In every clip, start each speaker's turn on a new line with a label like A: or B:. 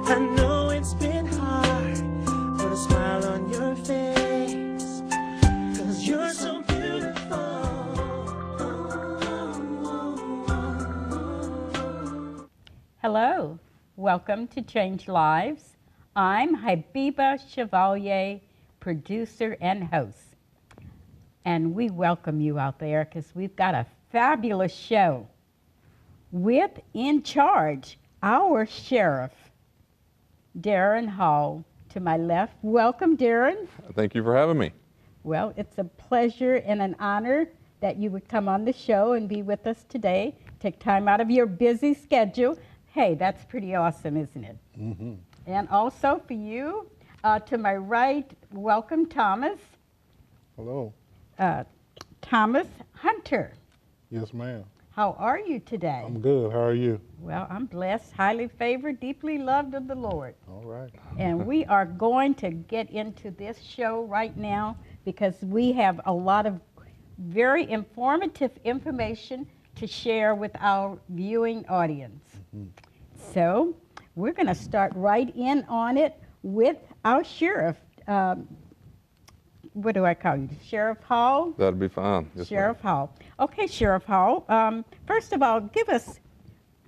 A: I know it's been hard, put a smile on your face, 'cause you're so beautiful.
B: Hello, welcome to Change Lives. I'm Habiba Chevalier, producer and host. And we welcome you out there because we've got a fabulous show with in charge our sheriff, Daron Hall, to my left. Welcome, Daron.
C: Thank you for having me.
B: Well, it's a pleasure and an honor that you would come on the show and be with us today. Take time out of your busy schedule. Hey, that's pretty awesome, isn't it?
D: Mm-hmm.
B: And also for you, to my right, welcome Thomas.
D: Hello.
B: Thomas Hunter.
D: Yes, ma'am.
B: How are you today?
D: I'm good. How are you?
B: Well, I'm blessed, highly favored, deeply loved of the Lord.
D: All right.
B: And we are going to get into this show right now because we have a lot of very informative information to share with our viewing audience.
D: Mm-hmm.
B: So we're going to start right in on it with our sheriff. What do I call you? Sheriff Hall?
C: That'd be fine. Yes,
B: Sheriff Hall. Okay, Sheriff Hall. First of all, give us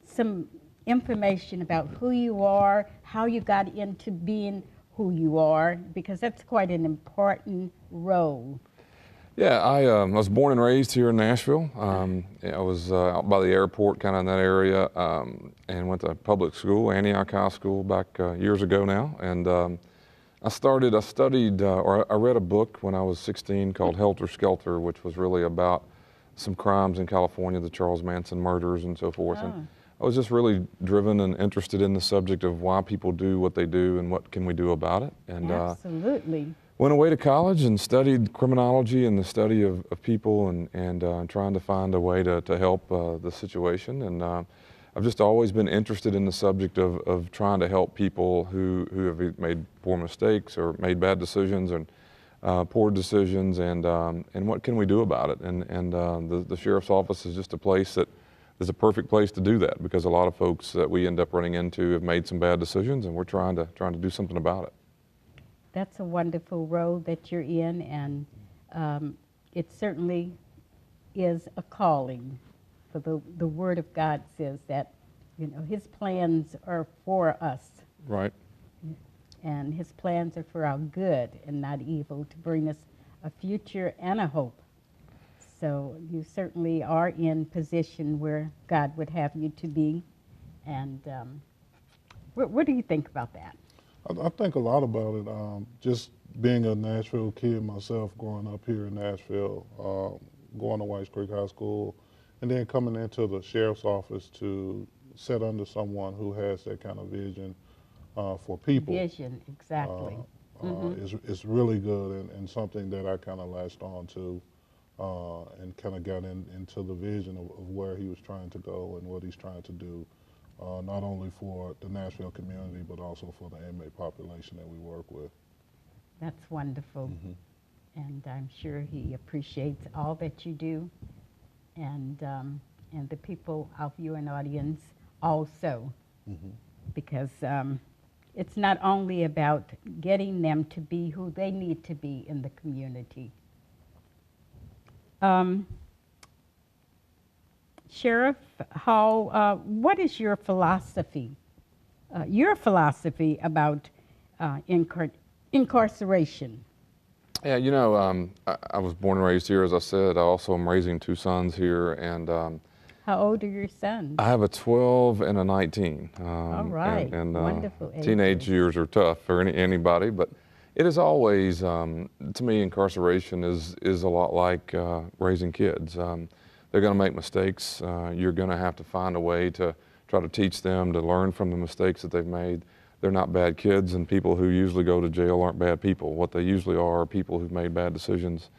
B: some information about who you are, how you got into being who you are, because that's quite an important role.
C: Yeah, I was born and raised here in Nashville. I was out by the airport, kind of in that area, and went to public school, Antioch High School, back years ago now. And I studied, or I read a book when I was 16 called Helter Skelter, which was really about some crimes in California, the Charles Manson murders and so forth.
B: Oh.
C: And I was just really driven and interested in the subject of why people do what they do and what can we do about it. And
B: Absolutely.
C: went away to college and studied criminology and the study of people and trying to find a way to help the situation. And I've just always been interested in the subject of trying to help people who have made poor mistakes or made bad decisions and poor decisions, and what can we do about it. And the sheriff's office is just a place that is a perfect place to do that, because a lot of folks that we end up running into have made some bad decisions, and we're trying to do something about it.
B: That's a wonderful role that you're in, and it certainly is a calling. For the Word of God says that, you know, His plans are for us.
C: Right.
B: And His plans are for our good and not evil, to bring us a future and a hope. So you certainly are in position where God would have you to be. And what do you think about that?
D: I think a lot about it. Just being a Nashville kid myself, growing up here in Nashville, going to Whites Creek High School, and then coming into the sheriff's office to sit under someone who has that kind of vision for people.
B: Vision, exactly.
D: It's really good, and something that I kind of latched on to and kind of got into the vision of where he was trying to go and what he's trying to do, not only for the Nashville community, but also for the inmate population that we work with.
B: That's wonderful.
D: Mm-hmm.
B: And I'm sure he appreciates all that you do, and the people, our viewing audience, also, because it's not only about getting them to be who they need to be in the community. Sheriff Hall, what is your philosophy? Your philosophy about incarceration?
C: Yeah, you know, I was born and raised here, as I said. I also am raising two sons here, and
B: how old are your sons?
C: I have a 12 and a 19.
B: All right,
C: and
B: wonderful ages.
C: Teenage years are tough for anybody, but it is always, to me, incarceration is a lot like raising kids. They're going to make mistakes. You're going to have to find a way to try to teach them to learn from the mistakes that they've made. They're not bad kids, and people who usually go to jail aren't bad people. What they usually are people who've made bad decisions.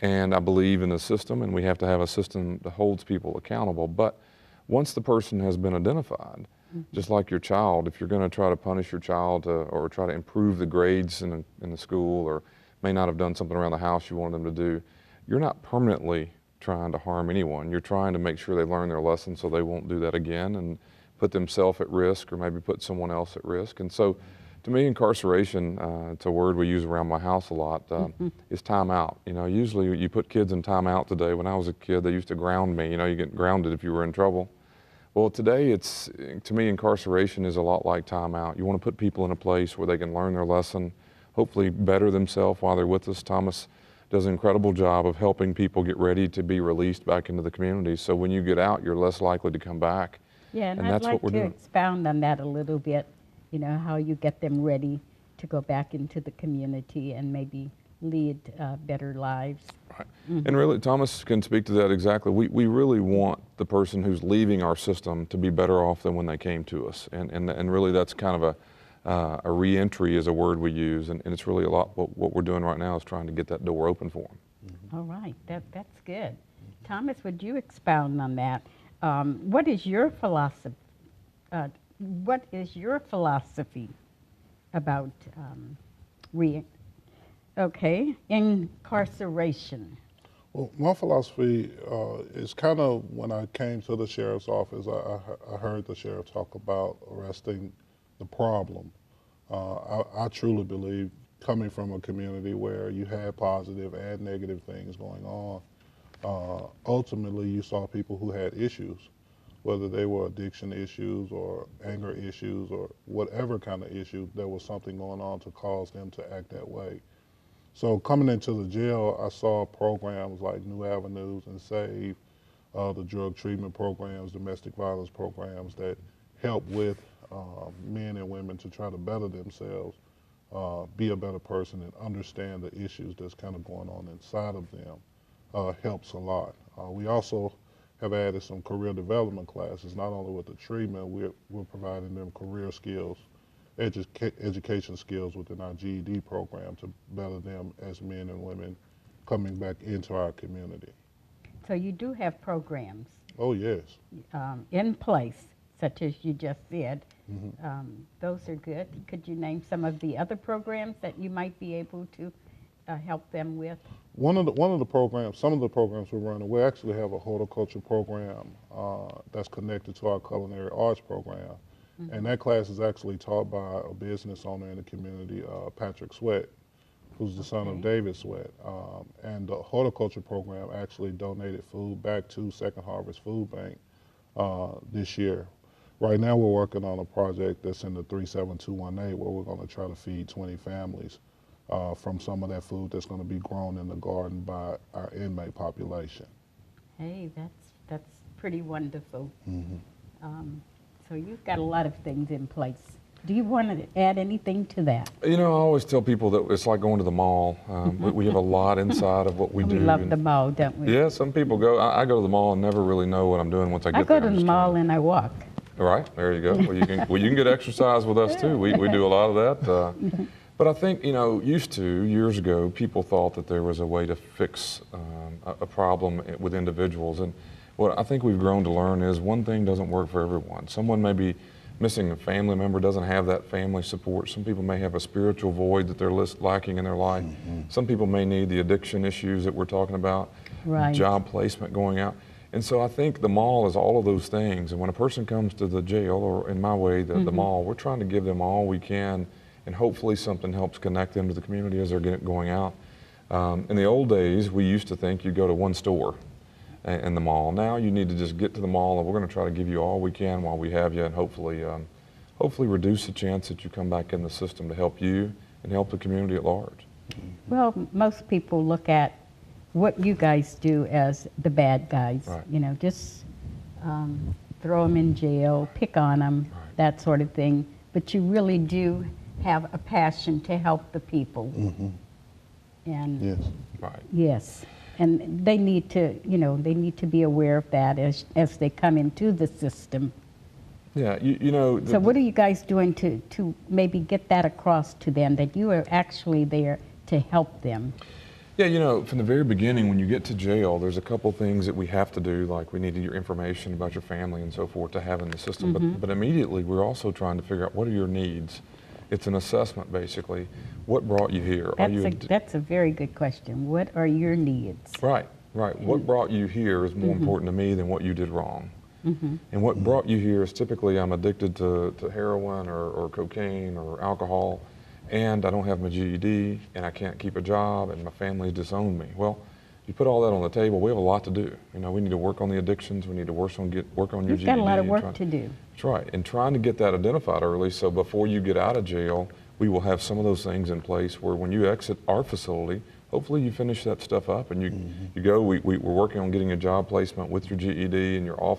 C: And I believe in the system, and we have to have a system that holds people accountable. But once the person has been identified, just like your child, if you're going to try to punish your child or try to improve the grades in the school, or may not have done something around the house you wanted them to do, you're not permanently trying to harm anyone. You're trying to make sure they learn their lesson so they won't do that again. And put themselves at risk or maybe put someone else at risk. And so to me, incarceration, it's a word we use around my house a lot, is time out. You know, usually you put kids in time out today. When I was a kid, they used to ground me. You know, you get grounded if you were in trouble. Well, today, to me, incarceration is a lot like time out. You want to put people in a place where they can learn their lesson, hopefully better themselves while they're with us. Thomas does an incredible job of helping people get ready to be released back into the community. So when you get out, you're less likely to come back.
B: Yeah, and I'd
C: that's
B: like
C: what we're
B: to
C: doing.
B: expound on that a little bit, you know, how you get them ready to go back into the community and maybe lead better lives.
C: Right. And really, Thomas can speak to that exactly. We really want the person who's leaving our system to be better off than when they came to us. And really that's kind of a re-entry is a word we use, and it's really a lot what we're doing right now is trying to get that door open for them.
B: All right, that's good. Thomas, would you expound on that? What is your philosophy? What is your philosophy about incarceration?
D: Well, my philosophy is kind of when I came to the sheriff's office, I heard the sheriff talk about arresting the problem. I truly believe, coming from a community where you had positive and negative things going on, ultimately you saw people who had issues, whether they were addiction issues or anger issues or whatever kind of issue, there was something going on to cause them to act that way. So coming into the jail, I saw programs like New Avenues and SAVE, the drug treatment programs, domestic violence programs that help with men and women to try to better themselves, be a better person and understand the issues that's kind of going on inside of them, helps a lot. We also have added some career development classes, not only with the treatment, we're providing them career skills, education skills within our GED program to better them as men and women coming back into our community.
B: So you do have programs
D: Oh, yes.
B: in place, such as you just said. Those are good. Could you name some of the other programs that you might be able to help them with?
D: One of the programs, some of the programs we're running, we actually have a horticulture program that's connected to our culinary arts program. And that class is actually taught by a business owner in the community, Patrick Sweat, who's the son of David Sweat. And the horticulture program actually donated food back to Second Harvest Food Bank this year. Right now we're working on a project that's in the 37218 where we're going to try to feed 20 families from some of that food that's going to be grown in the garden by our inmate population.
B: Hey, that's pretty wonderful. So you've got a lot of things in place. Do you want to add anything to that?
C: You know, I always tell people that it's like going to the mall. We have a lot inside of what we do.
B: We love the mall, don't we?
C: Yeah, some people go, I go to the mall and never really know what I'm doing once I get
B: I
C: there.
B: go to the mall and I walk.
C: All right, there you go. Well, you can get exercise with us too. We do a lot of that. But I think, you know, years ago, people thought that there was a way to fix a problem with individuals. And what I think we've grown to learn is one thing doesn't work for everyone. Someone may be missing a family member, doesn't have that family support. Some people may have a spiritual void that they're lacking in their life. Some people may need the addiction issues that we're talking about, job placement going out. And so I think the mall is all of those things. And when a person comes to the jail, or in my way, the mall, we're trying to give them all we can, and hopefully something helps connect them to the community as they're going out. In the old days, we used to think you go to one store in the mall. Now you need to just get to the mall, and we're going to try to give you all we can while we have you, and hopefully reduce the chance that you come back in the system to help you and help the community at large.
B: Well, most people look at what you guys do as the bad guys.
C: Right.
B: You know, just throw them in jail, pick on them, that sort of thing. But you really do have a passion to help the people. And
D: Yes.
C: Right.
B: yes, and they need to, you know, they need to be aware of that as they come into the system.
C: Yeah, you know.
B: So what are you guys doing to maybe get that across to them, that you are actually there to help them?
C: Yeah, you know, from the very beginning, when you get to jail, there's a couple things that we have to do, like we need your information about your family and so forth to have in the system. But immediately, we're also trying to figure out what are your needs. It's an assessment, basically. What brought you here?
B: That's a very good question. What are your needs?
C: Right. What brought you here is more important to me than what you did wrong. And what brought you here is typically I'm addicted to heroin or cocaine or alcohol, and I don't have my GED, and I can't keep a job, and my family's disowned me. Well, you put all that on the table, we have a lot to do. You know, we need to work on the addictions, we need to work on your
B: You've
C: GED.
B: got a lot of work to do.
C: That's right, and trying to get that identified early so before you get out of jail, we will have some of those things in place where when you exit our facility, hopefully you finish that stuff up and you go, we're working on getting a job placement with your GED and you're off,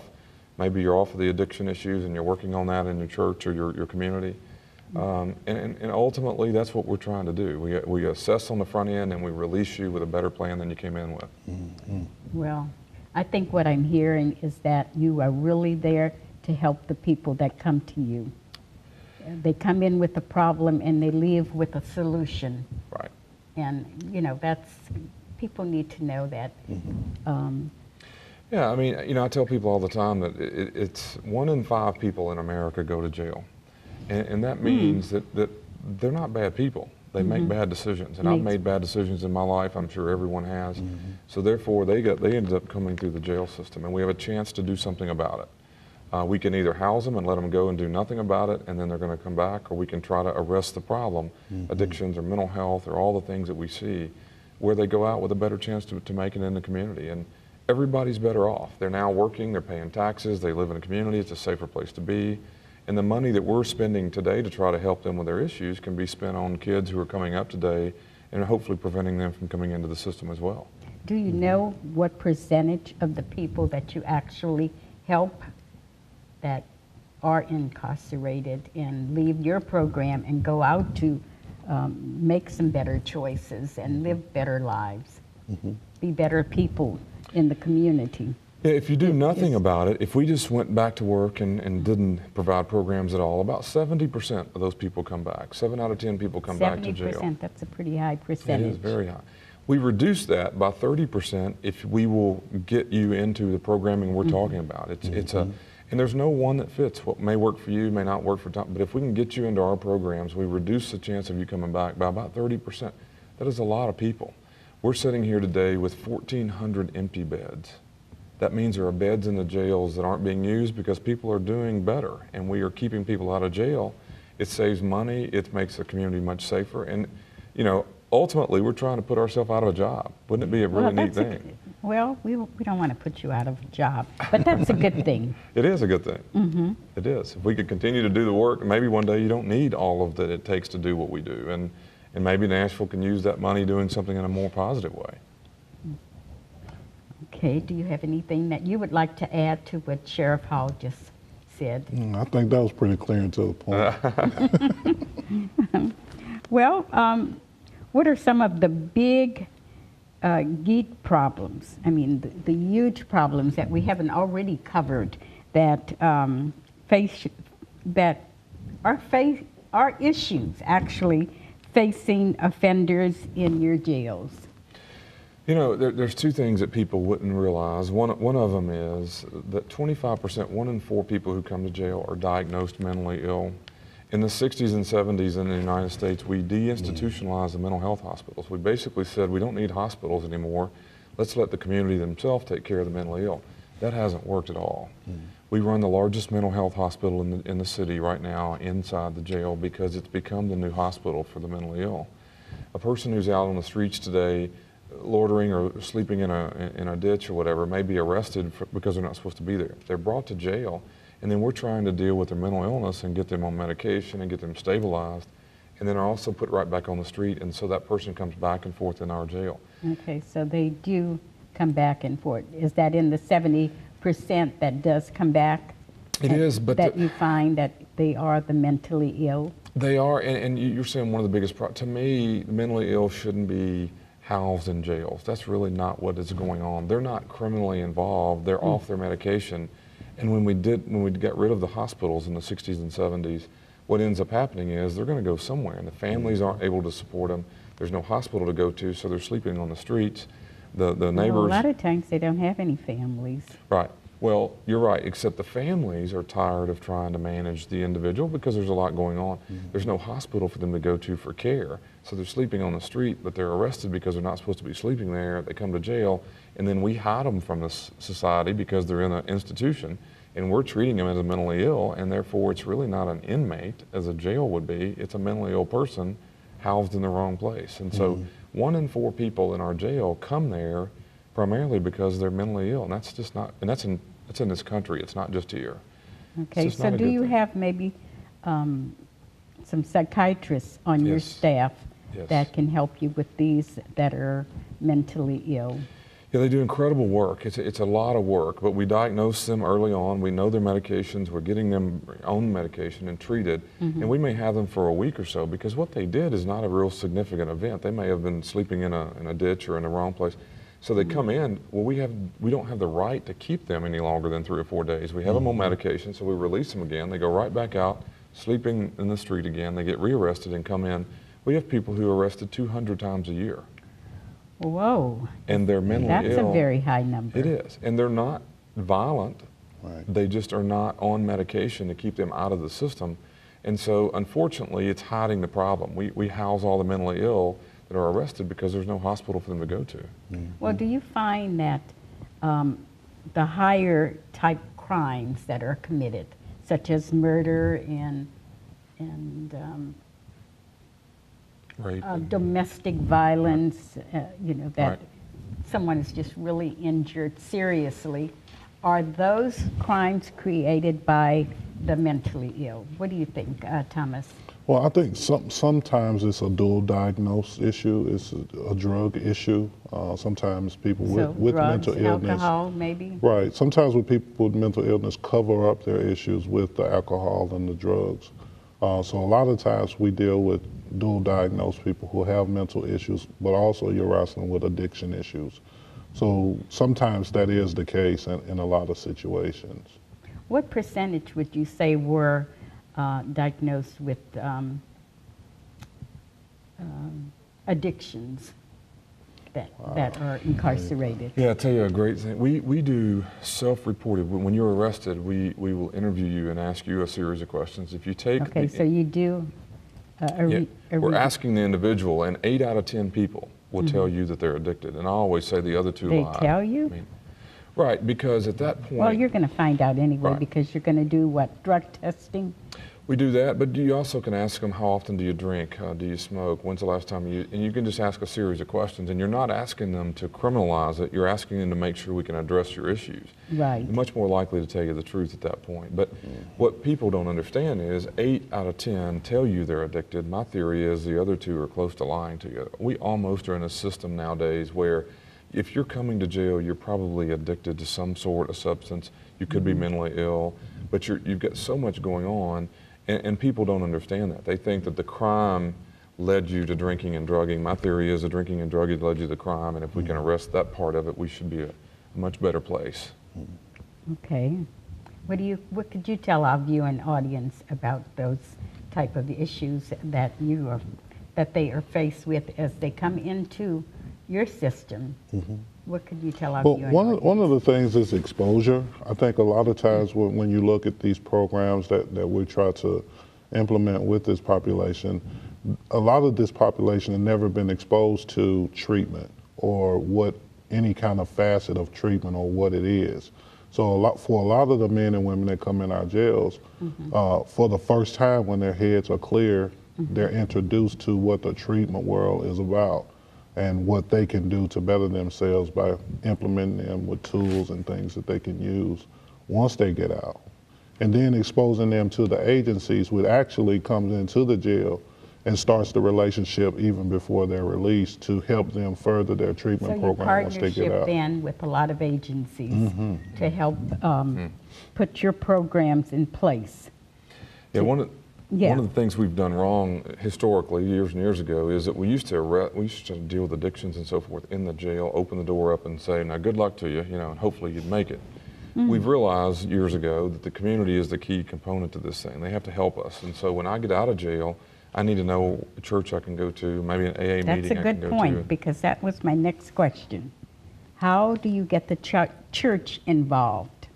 C: maybe you're off of the addiction issues and you're working on that in your church or your community. And ultimately that's what we're trying to do. We assess on the front end and we release you with a better plan than you came in with.
B: Well, I think what I'm hearing is that you are really there to help the people that come to you. They come in with a problem and they leave with a solution.
C: Right.
B: And, you know, people need to know that.
C: Yeah, I mean, you know, I tell people all the time that it's 1 in 5 people in America go to jail. And that means that they're not bad people. They make bad decisions. And I've made bad decisions in my life. I'm sure everyone has. So therefore, they ended up coming through the jail system. And we have a chance to do something about it. We can either house them and let them go and do nothing about it, and then they're going to come back, or we can try to arrest the problem, addictions or mental health or all the things that we see, where they go out with a better chance to make it in the community. And everybody's better off. They're now working, they're paying taxes, they live in a community, it's a safer place to be. And the money that we're spending today to try to help them with their issues can be spent on kids who are coming up today and hopefully preventing them from coming into the system as well.
B: Do you know what percentage of the people that you actually help that are incarcerated and leave your program and go out to make some better choices and live better lives, be better people in the community?
C: Yeah, if you do nothing about it, if we just went back to work and didn't provide programs at all, about 70% of those people come back. 7 out of 10 people come back to jail.
B: 70%, that's a pretty high percentage.
C: It is very high. We reduce that by 30% if we will get you into the programming we're talking about. And there's no one that fits. What may work for you may not work for Tom, but if we can get you into our programs, we reduce the chance of you coming back by about 30%. That is a lot of people. We're sitting here today with 1,400 empty beds. That means there are beds in the jails that aren't being used because people are doing better, and we are keeping people out of jail. It saves money, it makes the community much safer, and you know, ultimately we're trying to put ourselves out of a job. Wouldn't it be a really neat thing?
B: Well, we don't want to put you out of a job, but that's a good thing.
C: It is a good thing. It is. If we could continue to do the work, maybe one day you don't need all of that it takes to do what we do, and maybe Nashville can use that money doing something in a more positive way.
B: Okay, do you have anything that you would like to add to what Sheriff Hall just said?
D: I think that was pretty clear and to the point.
B: Well, what are some of the big geek problems? I mean, the huge problems that we haven't already covered that are issues actually facing offenders in your jails?
C: You know, there's 2 things that people wouldn't realize. One of them is that 25%, 1 in 4 people who come to jail are diagnosed mentally ill. In the 60s and 70s in the United States, we deinstitutionalized the mental health hospitals. We basically said we don't need hospitals anymore. Let's let the community themselves take care of the mentally ill. That hasn't worked at all. We run the largest mental health hospital in the city right now inside the jail because it's become the new hospital for the mentally ill. A person who's out on the streets today loitering or sleeping in a ditch or whatever may be arrested because they're not supposed to be there. They're brought to jail, and then we're trying to deal with their mental illness and get them on medication and get them stabilized, and then are also put right back on the street, and so that person comes back and forth in our jail.
B: Okay, so they do come back and forth. Is that in the 70% that does come back?
C: It is, but
B: that you find that they are the mentally ill?
C: They are, and you're saying one of the biggest problems. To me, the mentally ill shouldn't be housed in jails. That's really not what is going on. They're not criminally involved. They're off their medication. And when we got rid of the hospitals in the 60s and 70s, what ends up happening is they're going to go somewhere, and the families aren't able to support them. There's no hospital to go to, so they're sleeping on the streets. The neighbors.
B: Well, a lot of times they don't have any families.
C: Right. Well, you're right, except the families are tired of trying to manage the individual because there's a lot going on. There's no hospital for them to go to for care. So they're sleeping on the street, but they're arrested because they're not supposed to be sleeping there. They come to jail, and then we hide them from this society because they're in an institution, and we're treating them as a mentally ill, and therefore it's really not an inmate as a jail would be. It's a mentally ill person housed in the wrong place. And so 1 in 4 people in our jail come there primarily because they're mentally ill, and that's just not, and that's in this country, it's not just here.
B: Okay, so do you have maybe some psychiatrists on your staff that can help you with these that are mentally ill?
C: Yeah, they do incredible work. It's a lot of work, but we diagnose them early on. We know their medications. We're getting them on medication and treated, and we may have them for a week or so because what they did is not a real significant event. They may have been sleeping in a ditch or in the wrong place. So they come in, well, we don't have the right to keep them any longer than 3 or 4 days. We have them on medication, so we release them again. They go right back out, sleeping in the street again. They get rearrested and come in. We have people who are arrested 200 times a year.
B: Whoa.
C: And they're mentally ill.
B: That's a very high number.
C: It is. And they're not violent.
D: Right.
C: They just are not on medication to keep them out of the system. And so, unfortunately, it's hiding the problem. We house all the mentally ill that are arrested because there's no hospital for them to go to.
B: Well, do you find that the higher type crimes that are committed, such as murder and
C: Rape.
B: Domestic violence, that
C: Right.
B: someone is just really injured seriously, are those crimes created by the mentally ill? What do you think, Thomas?
D: Well, I think sometimes it's a dual diagnosed issue. It's a drug issue. Sometimes people with
B: drugs,
D: mental illness.
B: alcohol, maybe?
D: Right. Sometimes with people with mental illness cover up their issues with the alcohol and the drugs. So a lot of times we deal with dual diagnosed people who have mental issues, but also you're wrestling with addiction issues. So sometimes that is the case in a lot of situations.
B: What percentage would you say were diagnosed with addictions that are incarcerated?
C: Yeah, I'll tell you a great thing. We do self-reported. When you're arrested, we will interview you and ask you a series of questions. If you take
B: Okay, so you do
C: we're asking the individual, and 8 out of 10 people will tell you that they're addicted. And I always say the other 2 lie.
B: They tell you?
C: I mean, right, because at that point...
B: Well, you're going to find out anyway,
C: Right.
B: because you're going to do what, drug testing?
C: We do that, but you also can ask them, how often do you drink? Do you smoke? When's the last time you... And you can just ask a series of questions, and you're not asking them to criminalize it. You're asking them to make sure we can address your issues.
B: Right.
C: They're much more likely to tell you the truth at that point. But what people don't understand is 8 out of 10 tell you they're addicted. My theory is the other 2 are close to lying to you. We almost are in a system nowadays where if you're coming to jail, you're probably addicted to some sort of substance. You could be mentally ill, but you've got so much going on. And people don't understand that. They think that the crime led you to drinking and drugging. My theory is the drinking and drugging led you to the crime, and if we can arrest that part of it, we should be a much better place.
B: Okay. What could you tell our viewing audience about those type of issues that they are faced with as they come into your system? What could you tell our
D: Well,
B: viewing
D: one
B: audience?
D: of the things is exposure. I think a lot of times when you look at these programs that we try to implement with this population, a lot of this population has never been exposed to treatment or what any kind of facet of treatment or what it is. So for a lot of the men and women that come in our jails, for the first time when their heads are clear, they're introduced to what the treatment world is about and what they can do to better themselves by implementing them with tools and things that they can use once they get out. And then exposing them to the agencies, which actually comes into the jail and starts the relationship even before they're released to help them further their treatment program once they get out.
B: So your partnership then with a lot of agencies to help put your programs in place.
C: Yeah, one of the things we've done wrong historically, years and years ago, is that we used to deal with addictions and so forth in the jail, open the door up and say, now good luck to you, and hopefully you'd make it. We've realized years ago that the community is the key component to this thing. They have to help us. And so when I get out of jail, I need to know a church I can go to, maybe an AA meeting I can go to.
B: That's a good point, because that was my next question. How do you get the church involved?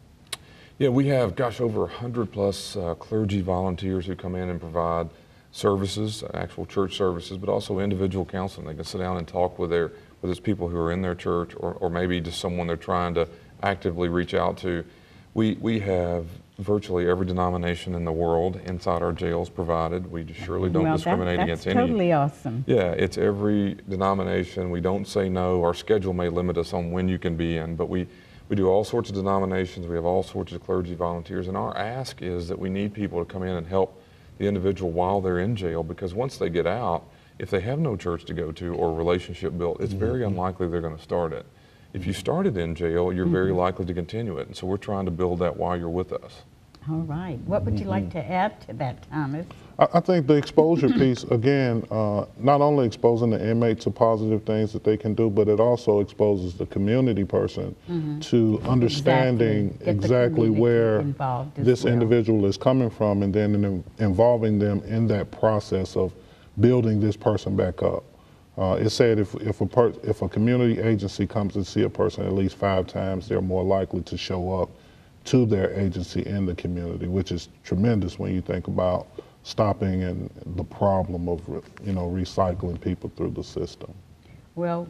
C: Yeah, we have, over 100 plus clergy volunteers who come in and provide services, actual church services, but also individual counseling. They can sit down and talk with its people who are in their church, or maybe just someone they're trying to actively reach out to. We have virtually every denomination in the world inside our jails provided. We surely don't
B: Well,
C: discriminate
B: that's
C: against any.
B: totally awesome.
C: Yeah, it's every denomination. We don't say no. Our schedule may limit us on when you can be in, but we do all sorts of denominations. We have all sorts of clergy volunteers, and our ask is that we need people to come in and help the individual while they're in jail, because once they get out, if they have no church to go to or a relationship built, it's very unlikely they're going to start it. If you started in jail, you're very likely to continue it, and so we're trying to build that while you're with us.
B: All right. What would you like to add to that, Thomas?
D: I think the exposure piece, again, not only exposing the inmate to positive things that they can do, but it also exposes the community person to understanding exactly where this individual is coming from, and then involving them in that process of building this person back up. It's said if a community agency comes to see a person at least 5 times, they're more likely to show up to their agency in the community, which is tremendous when you think about stopping and the problem of recycling people through the system.
B: Well,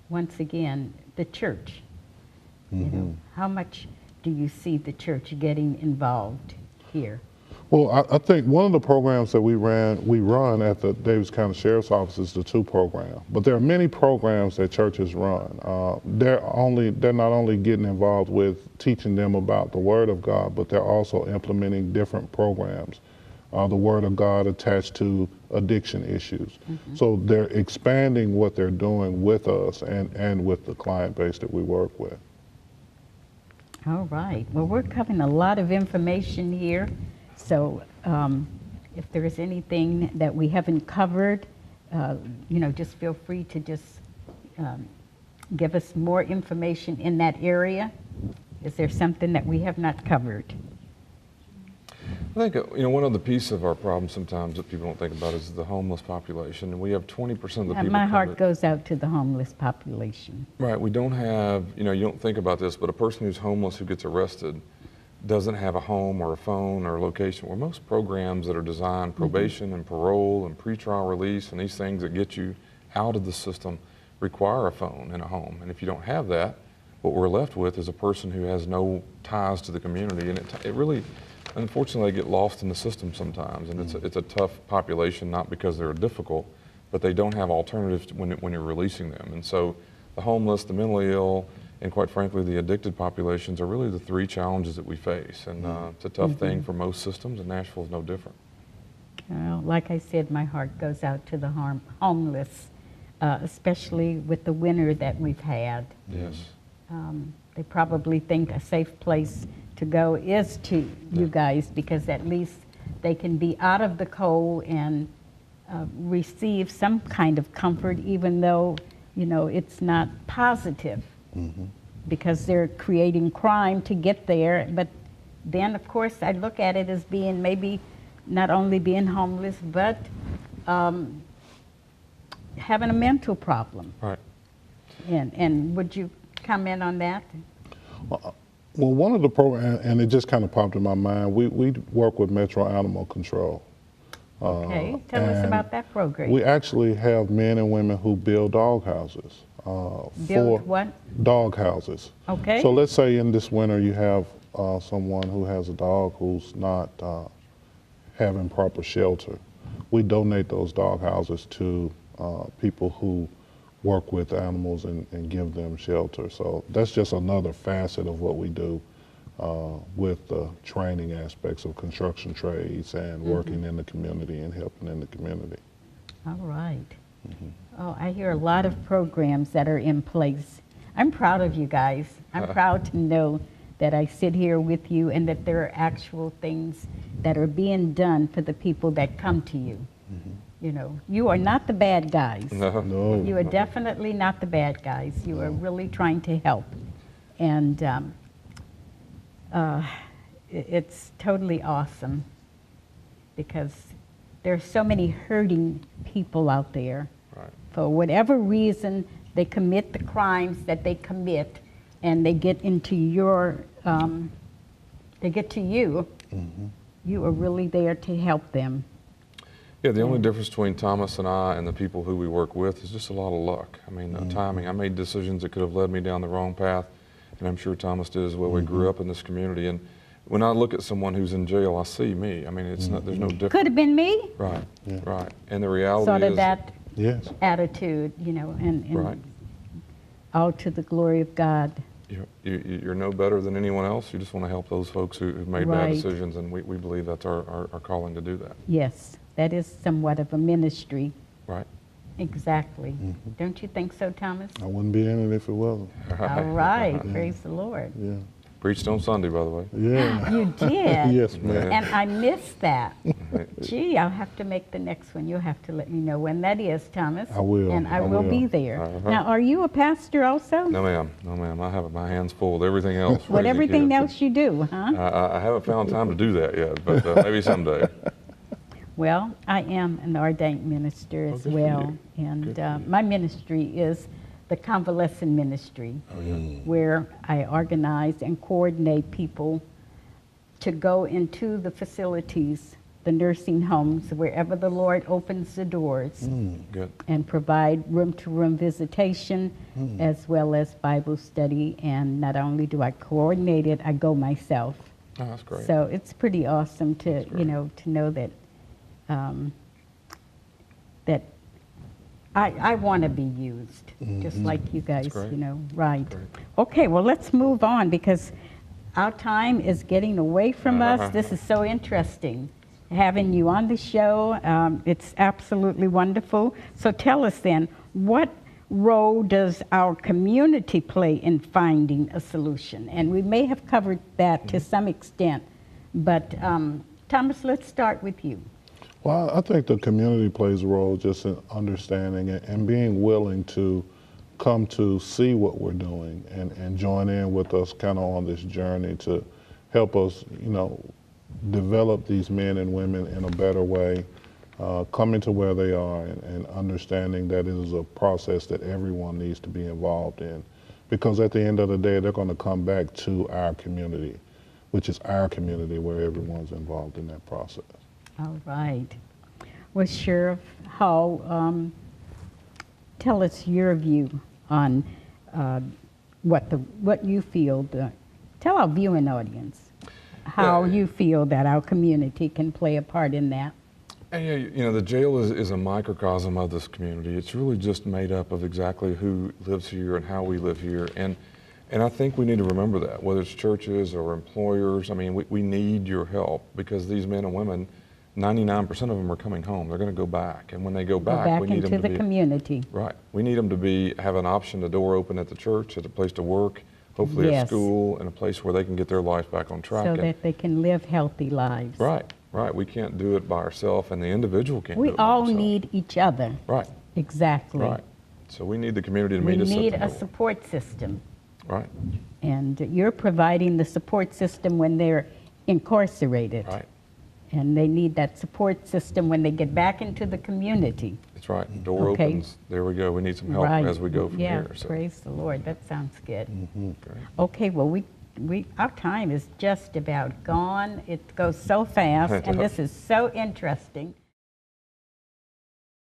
B: once again, the church. You know, how much do you see the church getting involved here?
D: Well, I think one of the programs that we run at the Davis County Sheriff's Office is the 2 program. But there are many programs that churches run. They're not only getting involved with teaching them about the Word of God, but they're also implementing different programs. The Word of God attached to addiction issues. So they're expanding what they're doing with us and with the client base that we work with.
B: All right. Well, we're covering a lot of information here. So if there is anything that we haven't covered, just feel free to just give us more information in that area. Is there something that we have not covered?
C: I think one of the pieces of our problem sometimes that people don't think about is the homeless population, and we have 20% of the people.
B: My heart goes out to the homeless population.
C: Right. We don't have, you don't think about this, but a person who's homeless who gets arrested doesn't have a home or a phone or a location, where most programs that are designed, probation and parole and pretrial release and these things that get you out of the system require a phone and a home. And if you don't have that, what we're left with is a person who has no ties to the community, and it really, unfortunately, they get lost in the system sometimes, and it's a tough population, not because they're difficult, but they don't have alternatives when you're releasing them. And so the homeless, the mentally ill, and quite frankly, the addicted populations are really the 3 challenges that we face. And it's a tough thing for most systems, and Nashville is no different.
B: Well, like I said, my heart goes out to the homeless, especially with the winter that we've had.
C: Yes.
B: They probably think a safe place to go is to you guys, because at least they can be out of the cold and receive some kind of comfort, even though, it's not positive. Because they're creating crime to get there. But then, of course, I look at it as being maybe not only being homeless, but having a mental problem.
C: Right.
B: And would you comment on that?
D: Well, one of the programs, and it just kind of popped in my mind, we work with Metro Animal Control.
B: Okay, tell us about that program.
D: We actually have men and women who build dog houses.
B: Build what?
D: Dog houses.
B: Okay.
D: So let's say in this winter you have someone who has a dog who's not having proper shelter. We donate those dog houses to people who work with animals and give them shelter. So that's just another facet of what we do with the training aspects of construction trades and working in the community and helping in the community.
B: All right. Oh, I hear a lot of programs that are in place. I'm proud of you guys. I'm proud to know that I sit here with you and that there are actual things that are being done for the people that come to you. You are not the bad guys.
D: No.
B: You are definitely not the bad guys. You are really trying to help. And it's totally awesome, because there's so many hurting people out there.
C: Right.
B: For whatever reason, they commit the crimes that they commit, and they get into they get to you. You are really there to help them.
C: Yeah, the only difference between Thomas and I and the people who we work with is just a lot of luck. I mean, timing. I made decisions that could have led me down the wrong path And I'm sure Thomas did as well. We grew up in this community, and when I look at someone who's in jail, I see me. I mean, it's not, there's no difference.
B: Could have been me.
C: Right, right. And the reality
B: Sort of
C: is
B: that
D: Yes.
B: attitude, you know, and
C: right.
B: all to the glory of God.
C: You're no better than anyone else. You just want to help those folks who've made bad
B: Right.
C: decisions, and we believe that's our calling to do that.
B: Yes, that is somewhat of a ministry.
C: Right.
B: Exactly. Don't you think so, Thomas?
D: I wouldn't be in it if it wasn't.
B: All right. Praise the Lord.
D: Yeah.
C: Preached on Sunday, by the way.
D: Yeah.
B: You did?
D: Yes, ma'am.
B: And I missed that. Gee, I'll have to make the next one. You'll have to let me know when that is, Thomas.
D: I will.
B: And I
D: I
B: will
D: will.
B: be there. Now, are you a pastor also?
C: No, ma'am. No, ma'am. I have my hands full with everything else.
B: With
C: raising
B: everything
C: kids.
B: else you do, huh?
C: I haven't found time to do that yet, but maybe someday.
B: Well, I am an ordained minister as
C: good for
B: well.
C: you.
B: And
C: Good for you.
B: my ministry is the convalescent ministry, where I organize and coordinate people to go into the facilities, the nursing homes, wherever the Lord opens the doors,
C: Good.
B: and provide room-to-room visitation as well as Bible study. And not only do I coordinate it, I go myself.
C: Oh, that's great.
B: So it's pretty awesome to,
C: great.
B: you know, to know that that I want to be used, just like you guys,
C: great.
B: you know, right.
C: Great.
B: Okay, well, let's move on because our time is getting away from us. This is so interesting, having you on the show. It's absolutely wonderful. So tell us then, what role does our community play in finding a solution? And we may have covered that to some extent, but Thomas, let's start with you.
D: Well, I think the community plays a role just in understanding it and being willing to come to see what we're doing and join in with us kind of on this journey to help us, you know, develop these men and women in a better way, coming to where they are and understanding that it is a process that everyone needs to be involved in. Because at the end of the day, they're going to come back to our community, which is our community where everyone's involved in that process.
B: All right. Well, Sheriff Hall, tell us your view on what you feel. Tell our viewing audience how you feel that our community can play a part in that.
C: And yeah, you know, the jail is a microcosm of this community. It's really just made up of exactly who lives here and how we live here. And I think we need to remember that, whether it's churches or employers. I mean, we need your help because these men and women, 99% of them are coming home. They're going to go back. And when they go back, we need
B: into
C: them to
B: the
C: be,
B: community.
C: Right. We need them to have an option, the door open at the church, at a place to work, hopefully
B: Yes.
C: at school, and a place where they can get their life back on track.
B: So
C: And-
B: that they can live healthy lives.
C: Right, right. We can't do it by ourselves, and the individual can't
B: We
C: do it by
B: all
C: themselves.
B: need each other.
C: Right,
B: Exactly.
C: right. So we need the community to
B: We
C: meet us
B: need
C: at the
B: a
C: door.
B: support system.
C: Right,
B: And you're providing the support system when they're incarcerated.
C: right.
B: And they need that support system when they get back into the community.
C: That's right. Door
B: Okay.
C: opens. There we go. We need some help
B: Right.
C: as we go from
B: yeah,
C: here. So.
B: praise the Lord. That sounds good.
C: Great.
B: Okay, well, our time is just about gone. It goes so fast, and this is so interesting.